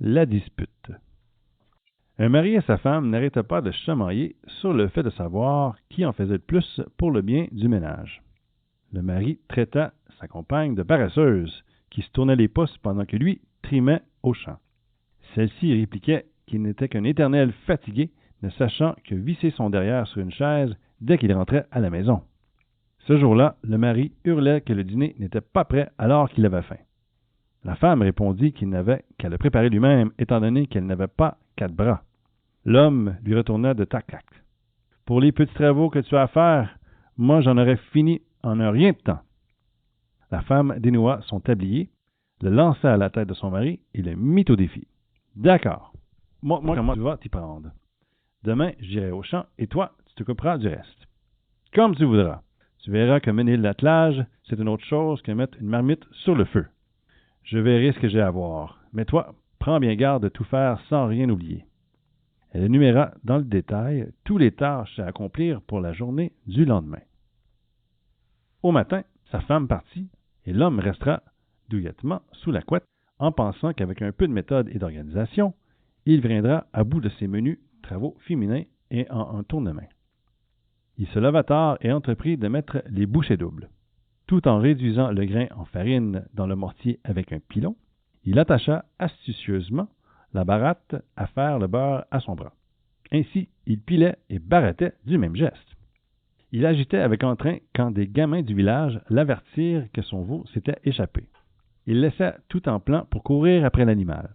La dispute. Un mari et sa femme n'arrêtaient pas de chamailler sur le fait de savoir qui en faisait le plus pour le bien du ménage. Le mari traita sa compagne de paresseuse, qui se tournait les pouces pendant que lui trimait au champ. Celle-ci répliquait qu'il n'était qu'un éternel fatigué, ne sachant que visser son derrière sur une chaise dès qu'il rentrait à la maison. Ce jour-là, le mari hurlait que le dîner n'était pas prêt alors qu'il avait faim. La femme répondit qu'il n'avait qu'à le préparer lui-même, étant donné qu'elle n'avait pas 4 bras. L'homme lui retourna de tac-tac. « Pour les petits travaux que tu as à faire, moi j'en aurais fini en un rien de temps. » La femme dénoua son tablier, le lança à la tête de son mari et le mit au défi. « D'accord. Moi comment tu vas t'y prendre? Demain, j'irai au champ et toi, tu t'occuperas du reste. Comme tu voudras. Tu verras que mener l'attelage, c'est une autre chose que mettre une marmite sur le feu. Je verrai ce que j'ai à voir. Mais toi, prends bien garde de tout faire sans rien oublier. » Elle énuméra dans le détail tous les tâches à accomplir pour la journée du lendemain. Au matin, sa femme partit et l'homme resta douillettement sous la couette en pensant qu'avec un peu de méthode et d'organisation, il viendra à bout de ses menus travaux féminins et en un tournement. Il se leva tard et entreprit de mettre les bouchées doubles. Tout en réduisant le grain en farine dans le mortier avec un pilon, il attacha astucieusement la baratte à faire le beurre à son bras. Ainsi, il pilait et barattait du même geste. Il agitait avec entrain quand des gamins du village l'avertirent que son veau s'était échappé. Il laissa tout en plan pour courir après l'animal.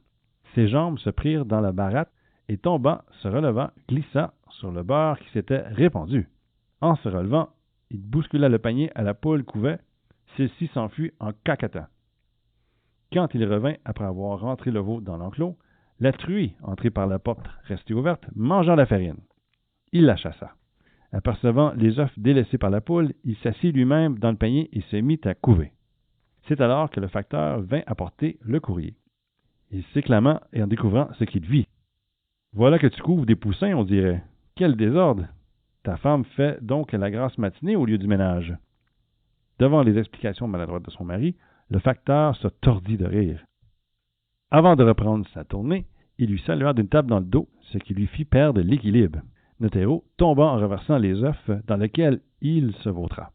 Ses jambes se prirent dans la baratte et tombant, se relevant, glissa sur le beurre qui s'était répandu. En se relevant, il bouscula le panier à la poule couvet. Celle-ci s'enfuit en caquetant. Quand il revint après avoir rentré le veau dans l'enclos, la truie, entrée par la porte restée ouverte, mangea la farine. Il la chassa. Apercevant les œufs délaissés par la poule, il s'assit lui-même dans le panier et se mit à couver. C'est alors que le facteur vint apporter le courrier. Il s'éclama et en découvrant ce qu'il vit. « Voilà que tu couves des poussins, on dirait. Quel désordre! Ta femme fait donc la grasse matinée au lieu du ménage. » Devant les explications maladroites de son mari, le facteur se tordit de rire. Avant de reprendre sa tournée, il lui salua d'une tape dans le dos, ce qui lui fit perdre l'équilibre. Notero tomba en renversant les œufs dans lesquels il se vautra.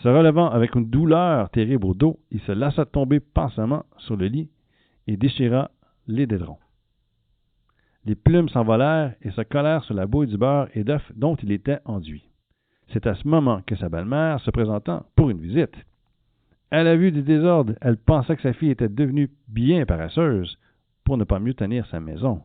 Se relevant avec une douleur terrible au dos, il se laissa tomber pensamment sur le lit et déchira l'édredon. Les plumes s'envolèrent et se collèrent sur la bouille du beurre et d'œufs dont il était enduit. C'est à ce moment que sa belle-mère se présentant pour une visite. À la vue du désordre, elle pensa que sa fille était devenue bien paresseuse pour ne pas mieux tenir sa maison.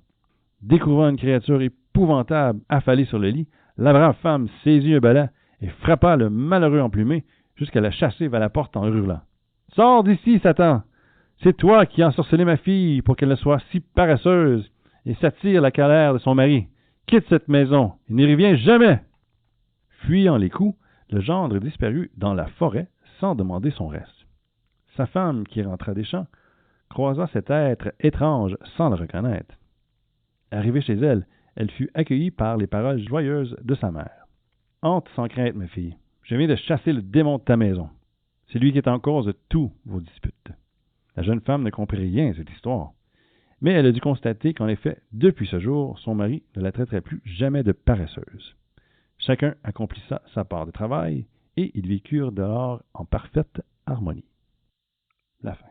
Découvrant une créature épouvantable affalée sur le lit, la brave femme saisit un balai et frappa le malheureux emplumé jusqu'à la chasser vers la porte en hurlant. « Sors d'ici, Satan! C'est toi qui as ensorcelé ma fille pour qu'elle ne soit si paresseuse et s'attire la colère de son mari. Quitte cette maison et n'y reviens jamais! » Fuyant les coups, le gendre disparut dans la forêt sans demander son reste. Sa femme, qui rentra des champs, croisa cet être étrange sans le reconnaître. Arrivée chez elle, elle fut accueillie par les paroles joyeuses de sa mère. « Entre sans crainte, ma fille. Je viens de chasser le démon de ta maison. C'est lui qui est en cause de tous vos disputes. » La jeune femme ne comprit rien à cette histoire. Mais elle a dû constater qu'en effet, depuis ce jour, son mari ne la traiterait plus jamais de paresseuse. Chacun accomplissa sa part de travail et ils vécurent dehors en parfaite harmonie. La fin.